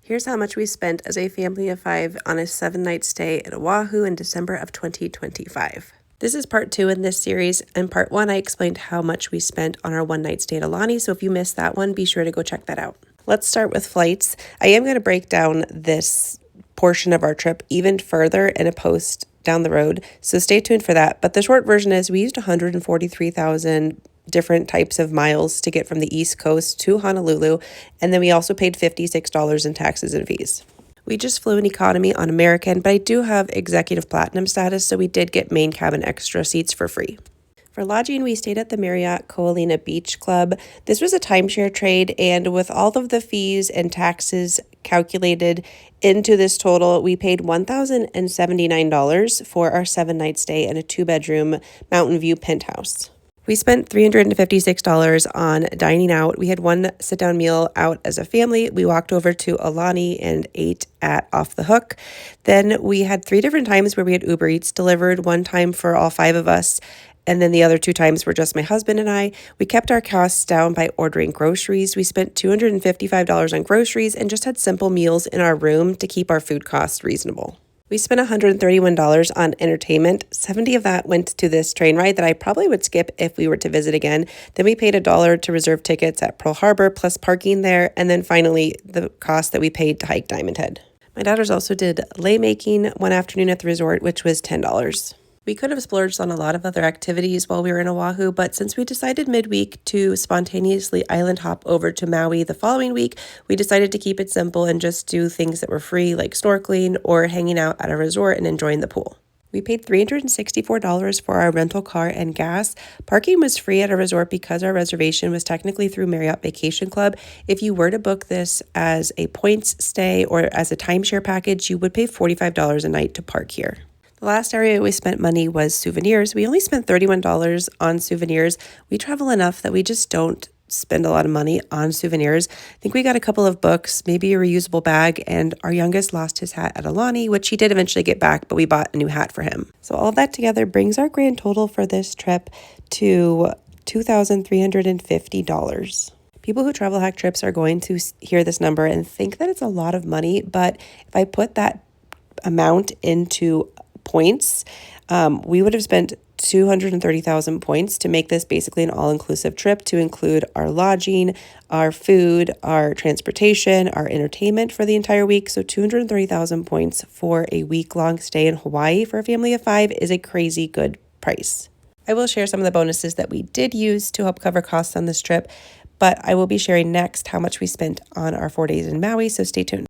Here's how much we spent as a family of 5 on a 7-night stay at Oahu in December of 2025. This is part 2 in this series. In part 1, I explained how much we spent on our one-night stay at Aulani, so if you missed that one, be sure to go check that out. Let's start with flights. I am going to break down this portion of our trip even further in a post down the road, so stay tuned for that. But the short version is we used 143,000 different types of miles to get from the East Coast to Honolulu, and then we also paid $56 in taxes and fees. We just flew in economy on American, but I do have executive platinum status, so we did get main cabin extra seats for free. For lodging, we stayed at the Marriott Ko'olina Beach Club. This was a timeshare trade, and with all of the fees and taxes calculated into this total, we paid $1,079 for our 7-night stay in a 2-bedroom Mountain View penthouse. We spent $356 on dining out. We had one sit-down meal out as a family. We walked over to Aulani and ate at Off the Hook. Then we had 3 different times where we had Uber Eats delivered, one time for all 5 of us, and then the other 2 times were just my husband and I. We kept our costs down by ordering groceries. We spent $255 on groceries and just had simple meals in our room to keep our food costs reasonable. We spent $131 on entertainment. 70 of that went to this train ride that I probably would skip if we were to visit again. Then we paid $1 to reserve tickets at Pearl Harbor plus parking there. And then finally, the cost that we paid to hike Diamond Head. My daughters also did lei making one afternoon at the resort, which was $10. We could have splurged on a lot of other activities while we were in Oahu, but since we decided midweek to spontaneously island hop over to Maui the following week, we decided to keep it simple and just do things that were free, like snorkeling or hanging out at a resort and enjoying the pool. We paid $364 for our rental car and gas. Parking was free at a resort because our reservation was technically through Marriott Vacation Club. If you were to book this as a points stay or as a timeshare package, you would pay $45 a night to park here. The last area we spent money was souvenirs. We only spent $31 on souvenirs. We travel enough that we just don't spend a lot of money on souvenirs. I think we got a couple of books, maybe a reusable bag, and our youngest lost his hat at Aulani, which he did eventually get back, but we bought a new hat for him. So all of that together brings our grand total for this trip to $2,350. People who travel hack trips are going to hear this number and think that it's a lot of money, but if I put that amount into points, we would have spent 230,000 points to make this basically an all-inclusive trip to include our lodging, our food, our transportation, our entertainment for the entire week. So 230,000 points for a week-long stay in Hawaii for a family of 5 is a crazy good price. I will share some of the bonuses that we did use to help cover costs on this trip, but I will be sharing next how much we spent on our 4 days in Maui, so stay tuned.